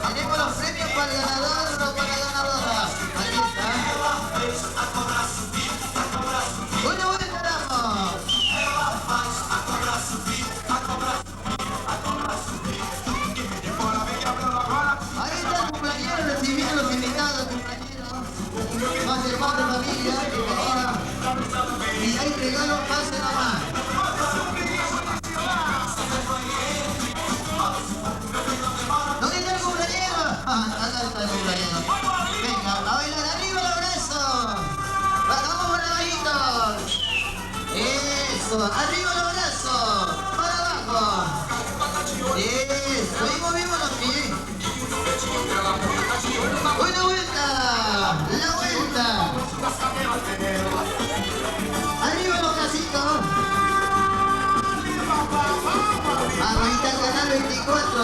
Tenemos los premios para el ganador o para la ganadora. Ahí está. Una vuelta damos. Ahí está el cumpleañero recibiendo los invitados, cumpleaños. Más hermanos, familia, bienvenida. Y hay regalos, pasen nomás. ¿Dónde está el cumpleañero? Acá está el cumpleañero. Venga, a bailar arriba los brazos. Vamos por abajitos. Eso, arriba los brazos. Para abajo. Eso, y movimos los pies. Una vuelta. La vuelta. Arriba los bracitos. Ahí está el canal 24.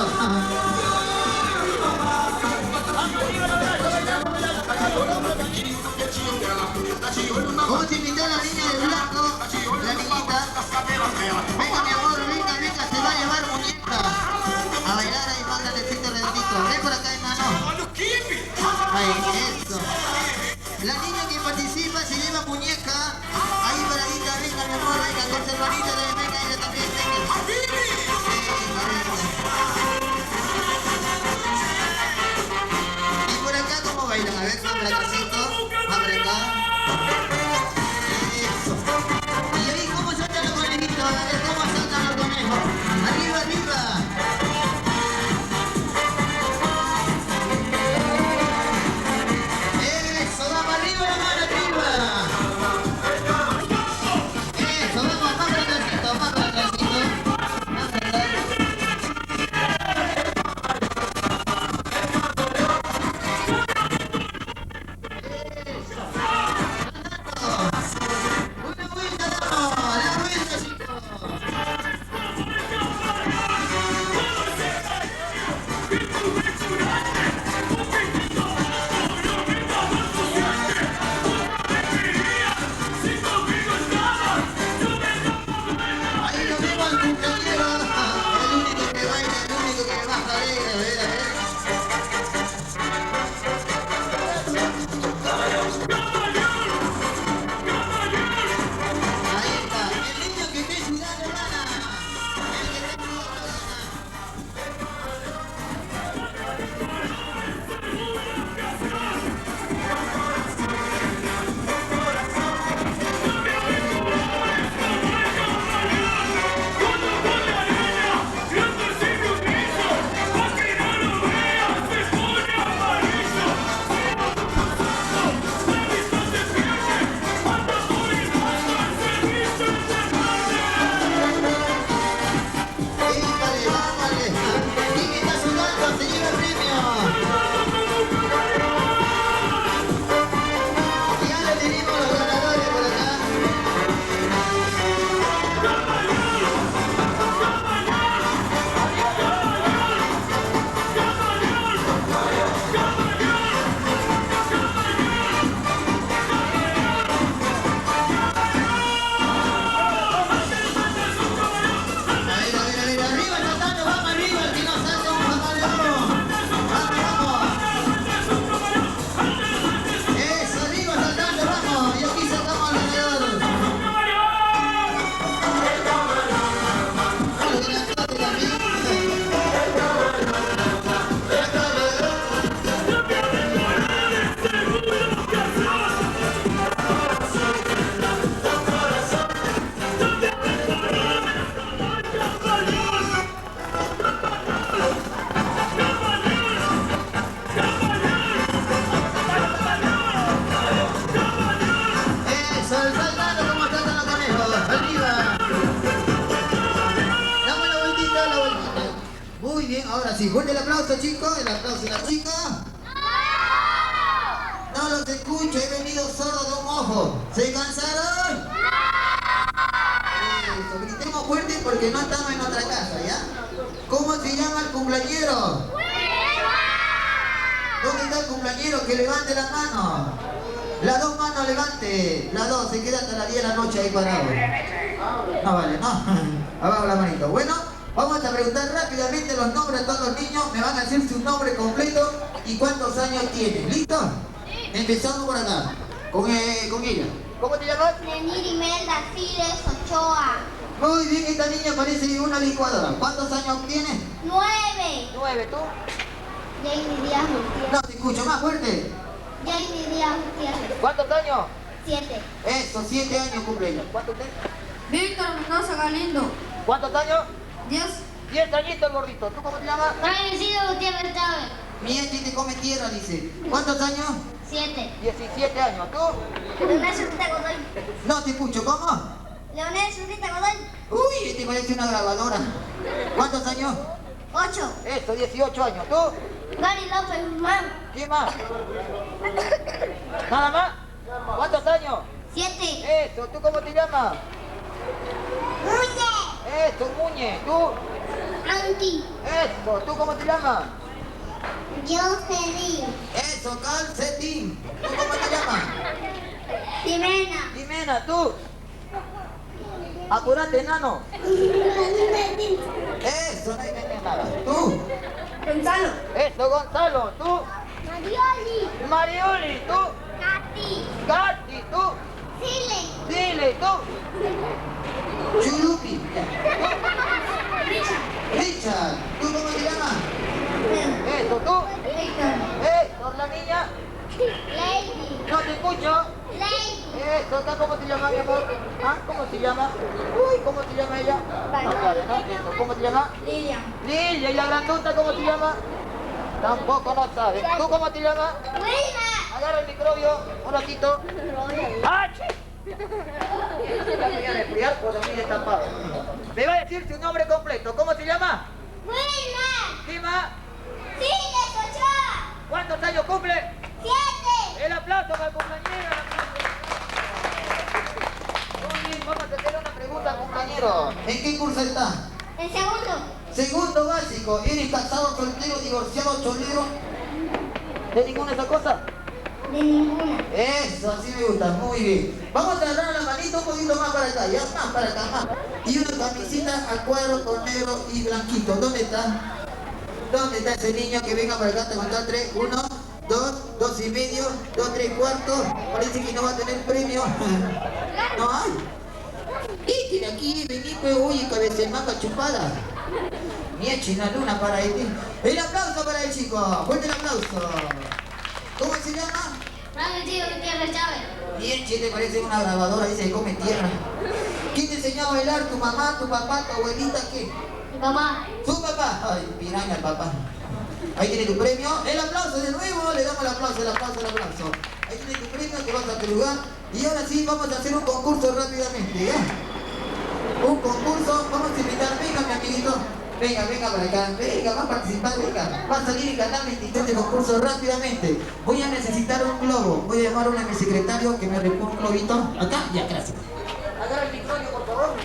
Vamos a invitar a la niña de blanco, la niñita. Venga mi amor, venga, venga, se va a llevar muñeca. A bailar ahí, mándale efecto redondito. Ven por acá, hermano. Ahí, eso. La niña que participa se lleva muñeca. Ahí paradita, venga mi amor, venga, con su hermanita, venga ella también, venga. Y por acá, ¿cómo bailan? A ver, abre acá. Abre acá. Eso. Y ahí, ¿cómo saltan los conejitos? A ver, ¿cómo saltan los conejos? Arriba, arriba. Eso, vamos arriba, la mano arriba. sí, fuerte el aplauso, chicos. El aplauso de la chica. No los escucho, he venido sordo de un ojo. ¿Se cansaron? Eso, gritemos fuerte porque no estamos en otra casa, ¿ya? ¿Cómo se llama el cumpleañero? ¿Dónde está el cumpleañero? Que levante la mano. Las dos manos levante. Las dos, se queda hasta las 10 de la noche ahí parado. No vale, no. Abajo la manito. Bueno, vamos a preguntar rápidamente los nombres de todos los niños. Me van a decir su nombre completo y cuántos años tienen. ¿Listo? Empezamos por acá. Con ella. ¿Cómo te llamas? Nenir Imelda Siles Ochoa. Muy bien, esta niña parece una licuadora. ¿Cuántos años tiene? 9. 9, ¿tú? Jamie Díaz Gutiérrez. No te escucho, más fuerte. Jamie Díaz Gutiérrez. ¿Cuántos años? 7. Eso, 7 años cumpleaños. ¿Cuántos tienes? Víctor Mendoza Galindo. ¿Cuántos años? 10. 10 añitos el gordito. ¿Tú cómo te llamas? Francisco Gutiérrez Chávez. Miente y te come tierra, dice. ¿Cuántos años? 7. 17 años. ¿Tú? Leonel Zurita Godoy. No te escucho, ¿cómo? Leonel Zurita Godoy. Uy, te parece una grabadora. ¿Cuántos años? 8. Eso, 18 años. ¿Tú? Gary López Guzmán. ¿Quién más? ¿Nada más? ¿Cuántos años? 7. Eso, ¿tú cómo te llamas? Muñe. Eso, Muñe. ¿Tú? Anki. Eso, ¿tú cómo te llamas? Jocelyn. Eso, Calcetín. ¿Tú cómo te llamas? Jimena. Jimena, ¿tú? Apurate, enano. Eso, no hay nada. ¿Tú? Gonzalo. Eso, Gonzalo. ¿Tú? Marioli. Marioli. ¿Tú? Katy. Katy. ¿Tú? Sile. Dile, ¿tú? Chulupi. Richard. ¿Tú cómo te llamas? Eso, ¿tú? Víctor. Eso, la niña. Lady. No te escucho. Lady. Eso, ¿cómo se llama, mi amor? ¿Ah? ¿Cómo se llama? Uy, ¿cómo se llama ella? No sabe, ¿no? Eso, ¿cómo se llama? Lilian. Lilia, ¿y la grandota cómo se llama? Tampoco no sabe. ¿Tú cómo te llamas? Wilma. Agarra el microbio, un ratito. ¡Ah, che! La voy a resfriar por dormir destapado. Me va a decir su nombre completo. ¿Cómo se llama? Wilma. ¿Qué más? Siles Ochoa. ¿Cuántos años cumple? 7. El aplauso para el cumpleañero. Muy bien, vamos a hacer una pregunta, compañero. ¿En qué curso está? El segundo. Segundo básico. ¿Eres casado, soltero, divorciado, cholero? ¿De ninguna de esas cosas? De ninguna. Eso, así me gusta, muy bien. Vamos a agarrar la manita un poquito más para acá, ya más para acá, más. Y una camisita a cuadro con negro y blanquito. ¿Dónde está? ¿Dónde está ese niño que venga para acá? Te contar 3, 1, 2, 2 y medio, 2, 3 cuartos. Parece que no va a tener premio. No hay. Y tiene aquí, vení, pues, oye, cabeza de manga chupada. Ni echen la luna para él. El aplauso para el chico. Fuerte el aplauso. ¿Cómo se llama? Francisco Gutiérrez Chávez. Bien, che, te parece una grabadora, dice que come tierra. ¿Quién te enseñó a bailar? ¿Tu mamá, tu papá, tu abuelita, qué? Mi papá. ¿Tu papá? Ay, piraña el papá. Ahí tiene tu premio. El aplauso de nuevo, le damos el aplauso, el aplauso, el aplauso. Ahí tiene tu premio que vas a tu lugar. Y ahora sí, vamos a hacer un concurso rápidamente, ¿ya? Un concurso, vamos a invitar, venga mi amiguito. Venga, venga para acá, venga, va a participar, venga. Va a salir el canal 23 de concurso rápidamente. Voy a necesitar un globo. Voy a llamar a mi secretario que me reponga un globito. Acá, ya, gracias. Agarra el micrófono, por favor.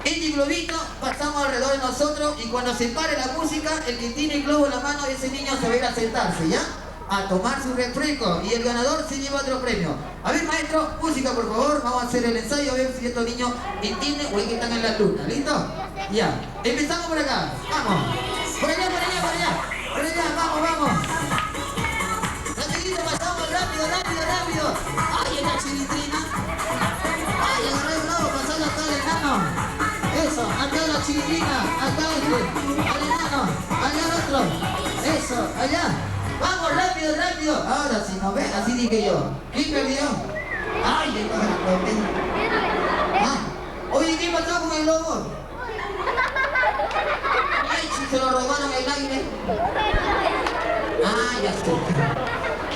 Este globito pasamos alrededor de nosotros y cuando se pare la música, el que tiene el globo en la mano, ese niño se va a ir a sentarse, ¿ya? A tomar su refresco y el ganador se lleva otro premio. A ver, maestro, música por favor, vamos a hacer el ensayo a ver si estos niños entienden o es que están en la luna, ¿listo? Ya, empezamos por acá, vamos. Por allá, por allá, por allá, por allá, vamos, vamos. Rapidito, pasamos, rápido, rápido, rápido. Ay, la chilitrina. Ay, agarré el globo, pasando acá al enano. Eso, acá la chilitrina, acá este, al enano, allá el otro. Eso, allá. Vamos, rápido, rápido. Ahora sí, ¿no ves? Así dije yo. ¿Quién perdió? Ay, el pájaro. Ah, oye, ¿qué pasó con el globo? Ay, se lo robaron el aire. Ah, ya estoy.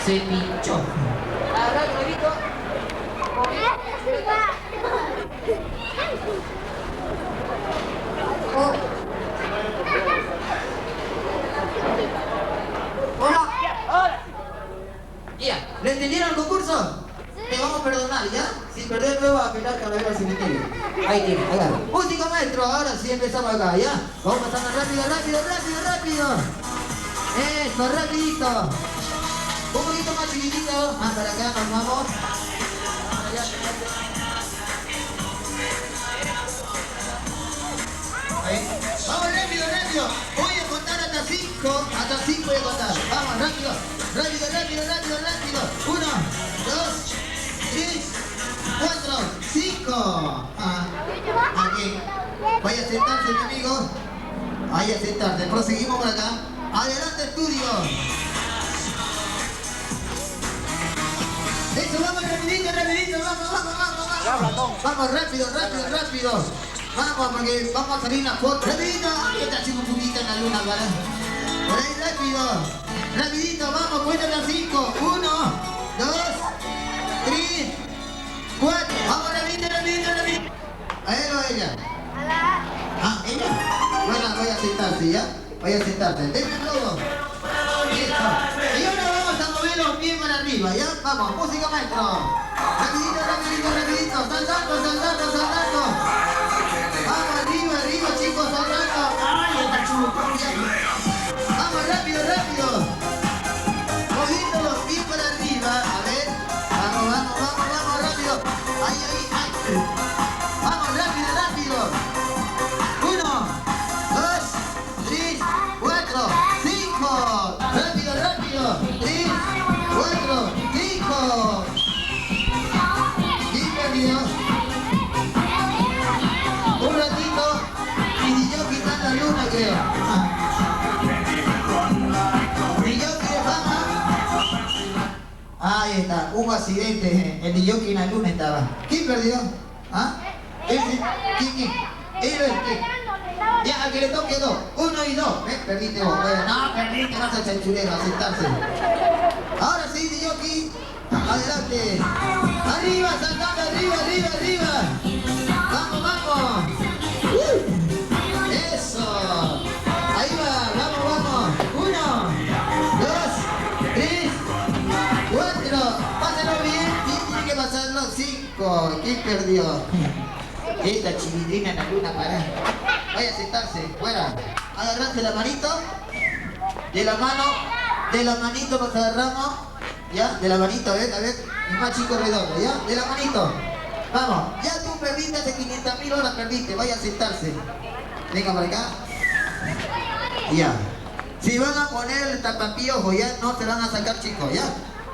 Se pinchó. Agarra el globito. Oh. Hola. Ya, ¿le entendieron el concurso? Te vamos a perdonar, ¿ya? Si perdés luego a apelar calavera al cementerio. Ahí tiene, agarra. Música maestro, ahora sí empezamos acá, ¿ya? Vamos pasando rápido, rápido, rápido, rápido. Eso, rapidito. Un poquito más chiquitito. Más para acá, nos vamos. Para allá, ahí. Vamos rápido, rápido. Voy a contar hasta 5. Hasta 5 voy a contar. Vamos, rápido. Rápido, rápido, rápido, rápido. 1, 2, 3, 4, 5. Aquí. Vaya a sentarse, mi amigo. Vaya a sentarse. Proseguimos por acá. Adelante, estudio. Eso, vamos rapidito, rapidito. Vamos, vamos, vamos, vamos. Vamos, rápido, rápido, rápido. Vamos, porque vamos a salir una foto. Rapidito. Aquí está haciendo un poquito en la luna, ¿vale? Por ahí, rápido. Rapidito, vamos, cuéntate a 5. 1, 2, 3, 4. Vamos, rapidito, rapidito, rapidito. ¿A él o a ella? Ah, ella. Bueno, voy a sentarse, ¿ya? Voy a sentarse. Denme el logo. Listo. Y ahora vamos a mover los pies para arriba, ¿ya? Vamos, música maestro. Rapidito, rapidito, rapidito. Saltando, saltando, saltando. Vamos, arriba, arriba, chicos, saltando. Ay, está chulo. Vamos, rápido, rápido. Moviendo los pies para arriba. A ver. Vamos, vamos, vamos, vamos, rápido. Ahí, ahí, ahí. Vamos, rápido, rápido. 1, 2, 3, 4, 5. Rápido, rápido. 3, 4, 5. ¿Quién perdió? Un ratito. Y yo quitando la luna, creo. Y yo que fama. Ahí está, hubo accidente. El DJ en la luna estaba. ¿Quién perdió? ¿Ah? ¿Quién? ¿Quién? Ya, al que le toque 2. 1 y 2. Perdiste vos. No, perdiste, vas a chanchulero, a sentarse. Ahora sí, DJ. Adelante. Arriba, saltando, arriba, arriba, arriba. Vamos, vamos. Eso. Ahí va, vamos, vamos. 1, 2, 3, 4. Pásenlo bien. ¿Quién tiene que pasarlo? 5. ¿Quién perdió? Esta chilindrina en la luna, para. Vaya a sentarse, fuera. Agarrarse la manito. De la mano. De la manito nos agarramos. ¿Ya? De la manito, a ver. El más chico redondo, ¿ya? De la manito. Vamos. Ya tú perdiste hace 500.000 horas, perdiste. Vaya a sentarse. Venga para acá. Ya. Si van a poner el tapapiojo, ya no se van a sacar, chicos, ¿ya?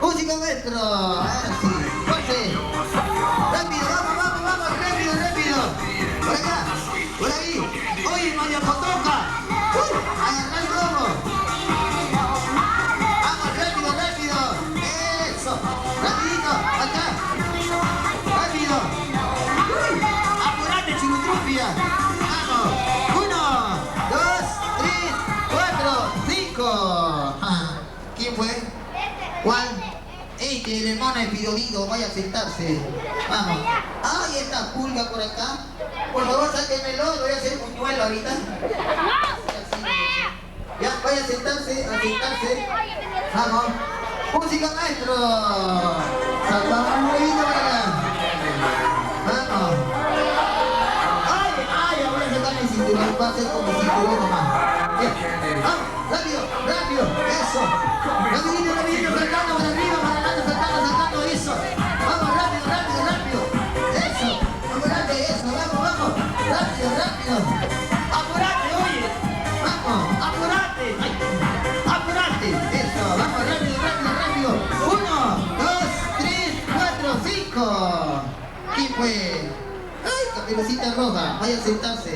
Música maestro. Ahora sí. Fuerte. Rápido, vamos, vamos, vamos. Rápido, rápido. Por acá. Por ahí. Oye, María Potoca. Agarra el globo. Vamos, rápido, rápido. Eso. Rapidito. Acá. Rápido. Apurate, chilutrufia. Vamos. 1, 2, 3, 4, 5. ¿Quién fue? ¿Cuál? Este, el mono Epidolido, vaya a sentarse. Vamos. Ahí está Pulga por acá. Por favor, sáquenmelo, lo voy a hacer un duelo ahorita. Ya, vaya a sentarse, a sentarse. Vamos. Música maestro. Saltamos un poquito para acá. Vamos. Ay, ahora se va el cinturón, va a ser como cinturón nomás. Bien. Vamos, rápido, rápido, eso. Rapidito, rapidito, saltando para arriba, para adelante, saltando, saltando, eso. Vamos, rápido, rápido, rápido. Eso, apurate, eso, vamos, vamos. Rápido, rápido. Apurate, oye. Vamos, apurate. Ay, apurate. Eso, vamos, rápido, rápido, rápido. 1, 2, 3, 4, 5. ¿Quién fue? Ay, Caperucita Roja, vaya a sentarse.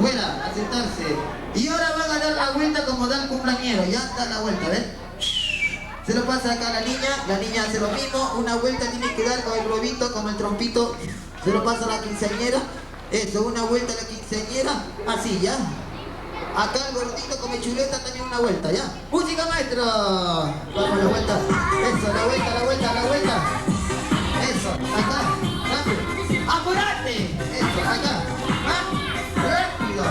Fuera, a sentarse. Y ahora van a dar la vuelta como da el cumpleañero. Ya, da la vuelta, ¿ven? Se lo pasa acá a la niña hace lo mismo. Una vuelta tiene que dar con el globito, con el trompito. Se lo pasa a la quinceañera. Eso, una vuelta a la quinceañera. Así, ¿ya? Acá el gordito come chuleta también una vuelta, ¿ya? ¡Música maestro! Vamos, la vuelta. Eso, la vuelta, la vuelta, la vuelta. Eso, acá. Rápido. ¡Apurate! Eso, acá. ¿Ah? Rápido.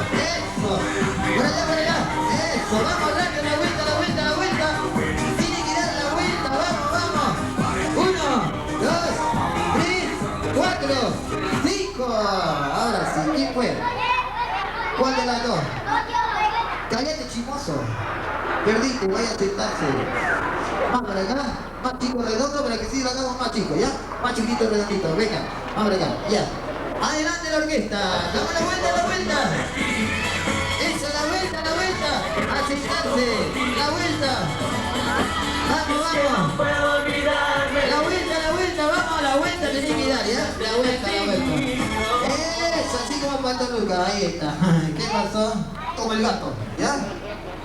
fue? ¿Cuál de las dos? Cállate, chimoso. Perdiste, vaya a sentarse. Más para acá, más chico redondo para que siga acá más chico, ¿ya? Más chiquito redondito, venga, más para acá, ya. Adelante la orquesta, dame la vuelta, la vuelta. Esa, la vuelta, a sentarse, la vuelta. Vamos, vamos. La vuelta, vamos a la vuelta, tenés que dar, ¿ya? La vuelta. Eso, así como Pato Lucas, ahí está. ¿Qué pasó? Como el gato, ¿ya?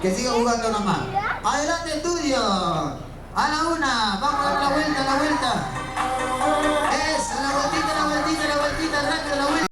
Que siga jugando nomás. Adelante, estudio. A la una, vamos a dar la vuelta. Esa, la vueltita, rápido, la vuelta.